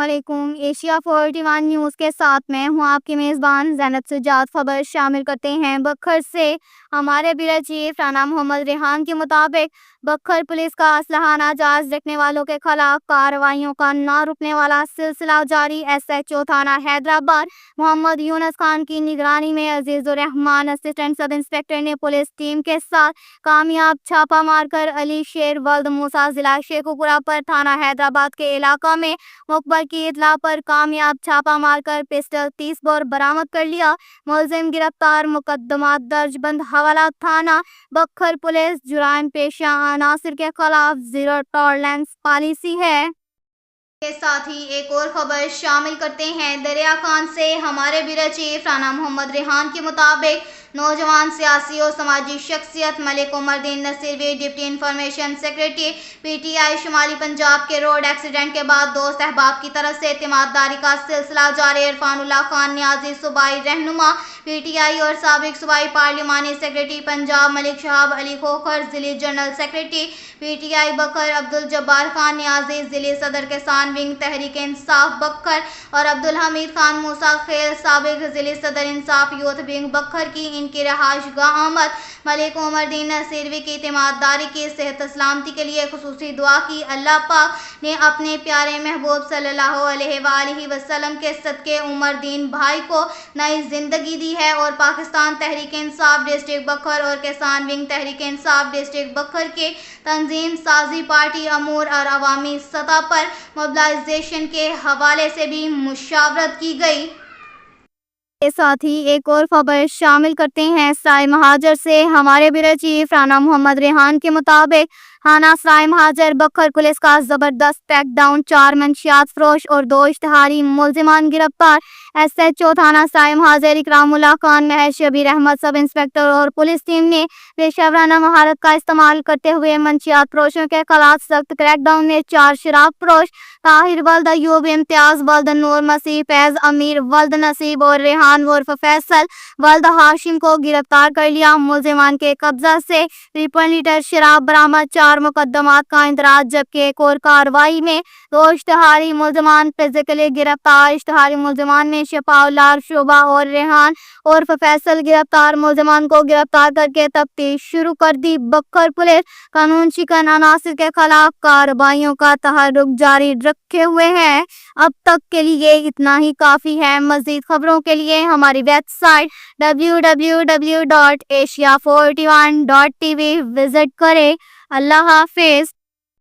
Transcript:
علیکم۔ Asia 41 news کے ساتھ میں ہوں آپ کی میزبان زینب سجاد۔ خبر شامل کرتے ہیں بکھر سے۔ ہمارے بیورو چیف رانا محمد ریحان کے مطابق بکھر پولیس کا اسلحہ ناجائز رکھنے والوں کے خلاف کارروائیوں کا نہ رکنے والا سلسلہ جاری۔ SHO تھانہ حیدرآباد محمد یونس خان کی نگرانی میں عزیز الرحمان اسسٹنٹ سب انسپکٹر نے پولیس ٹیم کے ساتھ کامیاب چھاپہ مار کر علی شیر ولد موسیٰ ضلع شیخوپورہ پر تھانہ حیدرآباد کے علاقہ میں مقبر کی اطلاع پر کامیاب چھاپہ مار کر پسٹل 30 بور برآمد کر لیا۔ ملزم گرفتار۔ مقدمات درج۔ بند حوالہ تھانہ بکھر پولیس جرائم پیشہ عناصر کے خلاف زیرو ٹالرنس پالیسی ہے۔ کے ساتھ ہی ایک اور خبر شامل کرتے ہیں دریا خان سے۔ ہمارے بیورو چیف رانا محمد ریحان کے مطابق نوجوان سیاسی اور سماجی شخصیت ملک عمر الدین نصیروی ڈپٹی انفارمیشن سیکریٹری PTI شمالی پنجاب کے روڈ ایکسیڈنٹ کے بعد دوست احباب کی طرف سے اعتماد داری کا سلسلہ جاری۔ عرفان اللہ خان نیازی صوبائی رہنما PTI اور سابق صوبائی پارلیمانی سیکریٹری پنجاب ملک شہاب علی کھوکھر، ضلعی جنرل سیکریٹری PTI بکھر عبدالجبار خان نیازی، ضلعی صدر کسان ونگ تحریک انصاف بکھر اور عبدالحمید خان موسیٰ خیل، سابق ضلعی صدر انصاف یوتھ ونگ بکھر کی ان کی رہائش گاہ آمد۔ ملک عمر الدین نصیروی کی اعتماد داری کی، صحت سلامتی کے لیے خصوصی دعا کی۔ اللہ پاک نے اپنے پیارے محبوب صلی اللہ علیہ وآلہ وسلم کے صدقے عمر الدین بھائی کو نئی زندگی دی ہے اور پاکستان تحریک انصاف ڈسٹرکٹ بکھر اور کسان ونگ تحریک انصاف ڈسٹرکٹ بکھر کے تنظیم سازی پارٹی امور اور عوامی سطح پر موبلائزیشن کے حوالے سے بھی مشاورت کی گئی۔ کے ساتھ ہی ایک اور خبر شامل کرتے ہیں سرائے مہاجر سے۔ ہمارے بیورو چیف رانا محمد ریحان کے مطابق تھانہ سرائے مہاجر بکھر پولیس کا زبردست پیک ڈاؤن، 4 منشیات فروش اور 2 اشتہاری ملزمان گرفتار۔ SHO تھانہ سرائے مہاجر اکرام اللہ خان، محض شبیر احمد سب انسپکٹر اور پولیس ٹیم نے پیشہ ورانہ مہارت کا استعمال کرتے ہوئے منشیات فروشوں کے خلاف سخت کریک ڈاؤن میں 4 شراب فروش طاہر ولد ایوب، امتیاز ولد نور مسیح، فیض امیر ولد نصیب اور ریحان عرف فیصل ولد ہاشم کو گرفتار کر لیا۔ ملزمان کے قبضہ سے 53 لیٹر شراب برآمد۔ 4 مقدمات کا اندراج، جبکہ ایک اور کارروائی میں 2 اشتہاری ملزمان فزیکلی گرفتار۔ اشتہاری ملزمان میں شفاء اللہ شعبہ اور ریحان عرف فیصل گرفتار۔ ملزمان کو گرفتار کر کے تفتیش شروع کر دی۔ بکھر پولیس قانون شکن عناصر کے خلاف کارروائیوں کا تحرک جاری رکھے ہوئے ہے۔ اب تک کے لیے اتنا ہی کافی ہے۔ مزید خبروں کے لیے ہماری ویب سائٹ www.asia41.tv وزٹ کریں۔ اللہ حافظ۔